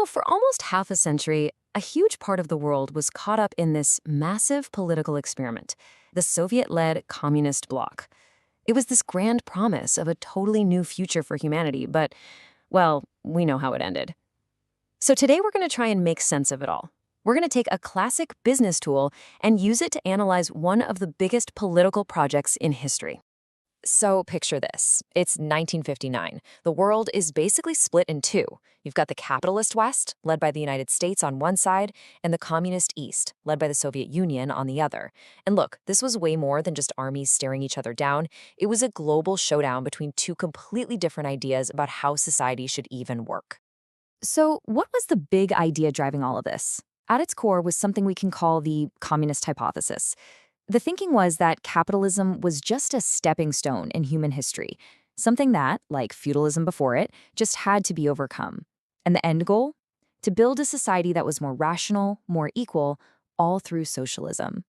For almost half a century, a huge part of the world was caught up in this massive political experiment, the Soviet-led communist bloc. It was this grand promise of a totally new future for humanity, but, well, we know how it ended. So today we're going to try and make sense of it all. We're going to take a classic business tool and use it to analyze one of the biggest political projects in history. So picture this. It's 1959. The world is basically split in two. You've got the capitalist West, led by the United States on one side, and the communist East, led by the Soviet Union on the other. And look, this was way more than just armies staring each other down. It was a global showdown between two completely different ideas about how society should even work. So what was the big idea driving all of this? At its core was something we can call the communist hypothesis. The thinking was that capitalism was just a stepping stone in human history, something that, like feudalism before it, just had to be overcome. And the end goal? To build a society that was more rational, more equal, all through socialism.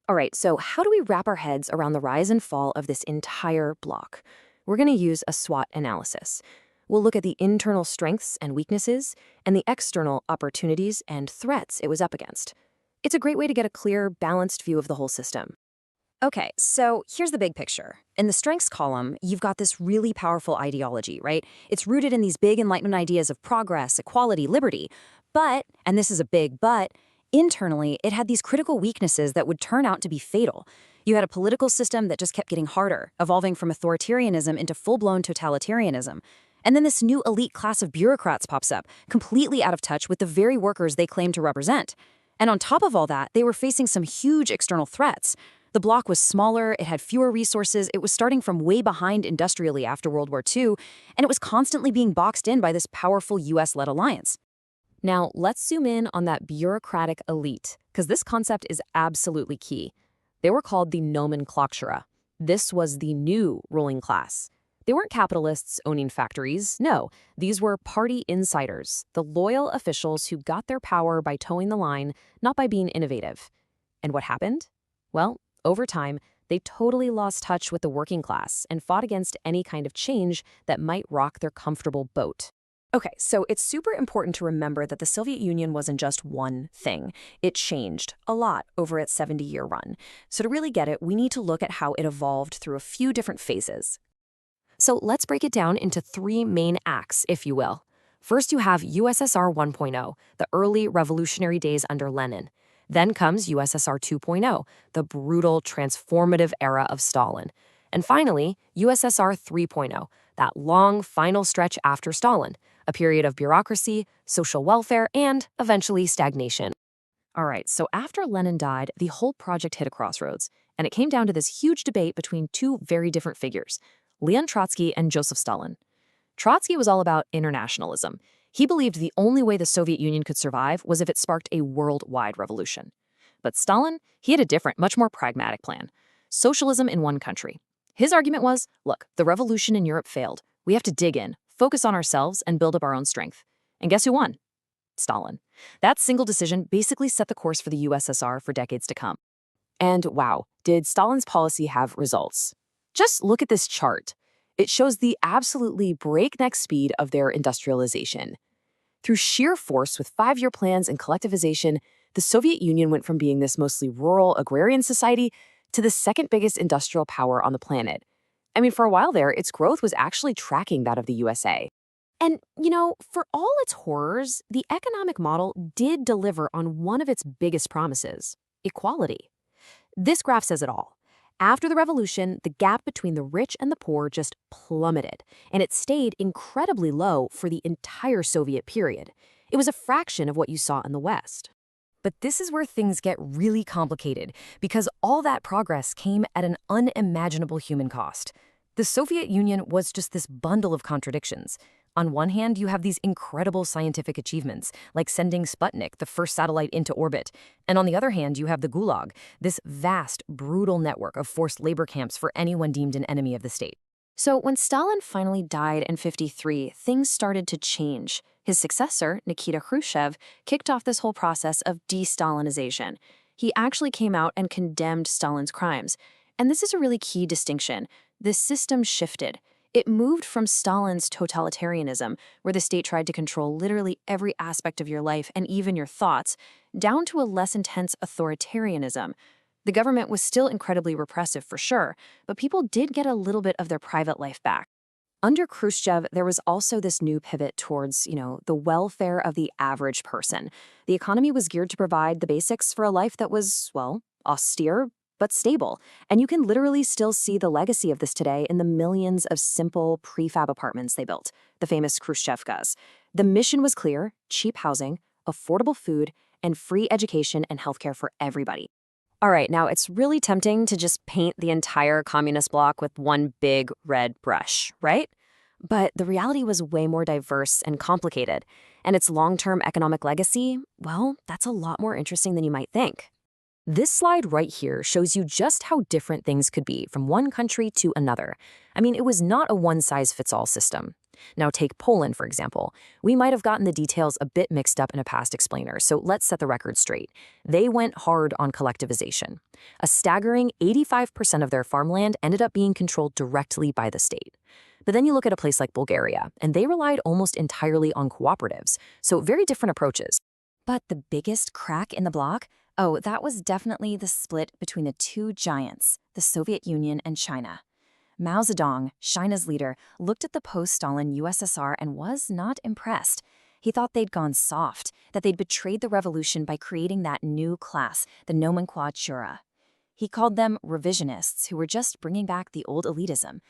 All right, so how do we wrap our heads around the rise and fall of this entire bloc? We're going to use a SWOT analysis. We'll look at the internal strengths and weaknesses and the external opportunities and threats it was up against. It's a great way to get a clear, balanced view of the whole system. Okay, so here's the big picture. In the strengths column, you've got this really powerful ideology, right? It's rooted in these big Enlightenment ideas of progress, equality, liberty. But, and this is a big but, internally, it had these critical weaknesses that would turn out to be fatal. You had a political system that just kept getting harder, evolving from authoritarianism into full-blown totalitarianism. And then this new elite class of bureaucrats pops up, completely out of touch with the very workers they claim to represent. And on top of all that, they were facing some huge external threats. The bloc was smaller, it had fewer resources, it was starting from way behind industrially after World War II, and it was constantly being boxed in by this powerful US-led alliance. Now, let's zoom in on that bureaucratic elite, because this concept is absolutely key. They were called the nomenklatura. This was the new ruling class. They weren't capitalists owning factories, no. These were party insiders, the loyal officials who got their power by towing the line, not by being innovative. And what happened? Well, over time, they totally lost touch with the working class and fought against any kind of change that might rock their comfortable boat. Okay, so it's super important to remember that the Soviet Union wasn't just one thing. It changed a lot over its 70-year run. So to really get it, we need to look at how it evolved through a few different phases. So let's break it down into three main acts, if you will. First, you have USSR 1.0, the early revolutionary days under Lenin. Then comes USSR 2.0, the brutal, transformative era of Stalin. And finally, USSR 3.0, that long final stretch after Stalin, a period of bureaucracy, social welfare, and eventually stagnation. All right, so after Lenin died, the whole project hit a crossroads, and it came down to this huge debate between two very different figures, Leon Trotsky and Joseph Stalin. Trotsky was all about internationalism. He believed the only way the Soviet Union could survive was if it sparked a worldwide revolution. But Stalin, he had a different, much more pragmatic plan. Socialism in one country. His argument was, look, the revolution in Europe failed. We have to dig in, focus on ourselves, and build up our own strength. And guess who won? Stalin. That single decision basically set the course for the USSR for decades to come. And wow, did Stalin's policy have results? Just look at this chart. It shows the absolutely breakneck speed of their industrialization. Through sheer force with 5-year plans and collectivization, the Soviet Union went from being this mostly rural agrarian society to the second biggest industrial power on the planet. I mean, for a while there, its growth was actually tracking that of the USA. And, for all its horrors, the economic model did deliver on one of its biggest promises, equality. This graph says it all. After the revolution, the gap between the rich and the poor just plummeted, and it stayed incredibly low for the entire Soviet period. It was a fraction of what you saw in the West. But this is where things get really complicated, because all that progress came at an unimaginable human cost. The Soviet Union was just this bundle of contradictions. On one hand, you have these incredible scientific achievements, like sending Sputnik, the first satellite, into orbit. And on the other hand, you have the Gulag, this vast, brutal network of forced labor camps for anyone deemed an enemy of the state. So when Stalin finally died in '53, things started to change. His successor, Nikita Khrushchev, kicked off this whole process of de-Stalinization. He actually came out and condemned Stalin's crimes. And this is a really key distinction. This system shifted. It moved from Stalin's totalitarianism, where the state tried to control literally every aspect of your life and even your thoughts, down to a less intense authoritarianism. The government was still incredibly repressive for sure, but people did get a little bit of their private life back. Under Khrushchev, there was also this new pivot towards, the welfare of the average person. The economy was geared to provide the basics for a life that was, well, austere but stable. And you can literally still see the legacy of this today in the millions of simple prefab apartments they built, the famous Khrushchevkas. The mission was clear: cheap housing, affordable food, and free education and healthcare for everybody. All right, now it's really tempting to just paint the entire communist bloc with one big red brush, right? But the reality was way more diverse and complicated, and its long-term economic legacy, well, that's a lot more interesting than you might think. This slide right here shows you just how different things could be from one country to another. I mean, it was not a one-size-fits-all system. Now take Poland, for example. We might have gotten the details a bit mixed up in a past explainer, so let's set the record straight. They went hard on collectivization. A staggering 85% of their farmland ended up being controlled directly by the state. But then you look at a place like Bulgaria, and they relied almost entirely on cooperatives, so very different approaches. But the biggest crack in the bloc? Oh, that was definitely the split between the two giants, the Soviet Union and China. Mao Zedong, China's leader, looked at the post-Stalin USSR and was not impressed. He thought they'd gone soft, that they'd betrayed the revolution by creating that new class, the nomenklatura. He called them revisionists who were just bringing back the old elitism.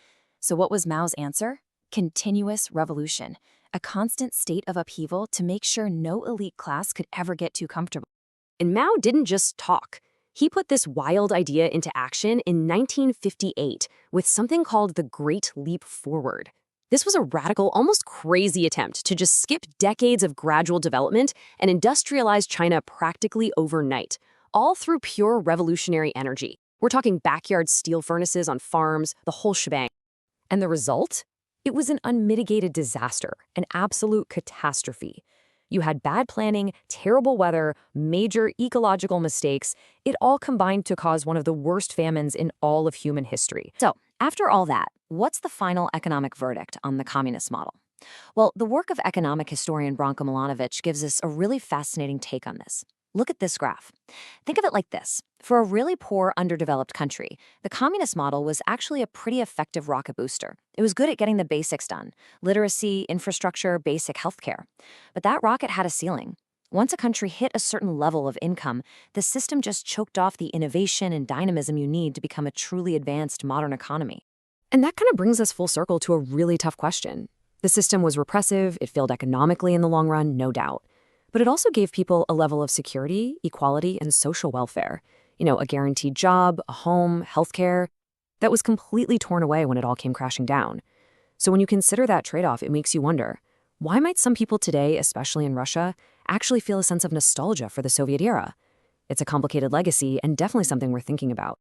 So what was Mao's answer? Continuous revolution, a constant state of upheaval to make sure no elite class could ever get too comfortable. And Mao didn't just talk. He put this wild idea into action in 1958 with something called the Great Leap Forward. This was a radical, almost crazy attempt to just skip decades of gradual development and industrialize China practically overnight, all through pure revolutionary energy. We're talking backyard steel furnaces on farms, the whole shebang. And the result? It was an unmitigated disaster, an absolute catastrophe. You had bad planning, terrible weather, major ecological mistakes. It all combined to cause one of the worst famines in all of human history. So, after all that, what's the final economic verdict on the communist model? Well, the work of economic historian Branko Milanovic gives us a really fascinating take on this. Look at this graph. Think of it like this. For a really poor, underdeveloped country, the communist model was actually a pretty effective rocket booster. It was good at getting the basics done: literacy, infrastructure, basic healthcare. But that rocket had a ceiling. Once a country hit a certain level of income, the system just choked off the innovation and dynamism you need to become a truly advanced modern economy. And that kind of brings us full circle to a really tough question. The system was repressive, it failed economically in the long run, no doubt. But it also gave people a level of security, equality, and social welfare. A guaranteed job, a home, healthcare. That was completely torn away when it all came crashing down. So when you consider that trade-off, it makes you wonder, why might some people today, especially in Russia, actually feel a sense of nostalgia for the Soviet era? It's a complicated legacy and definitely something we're thinking about.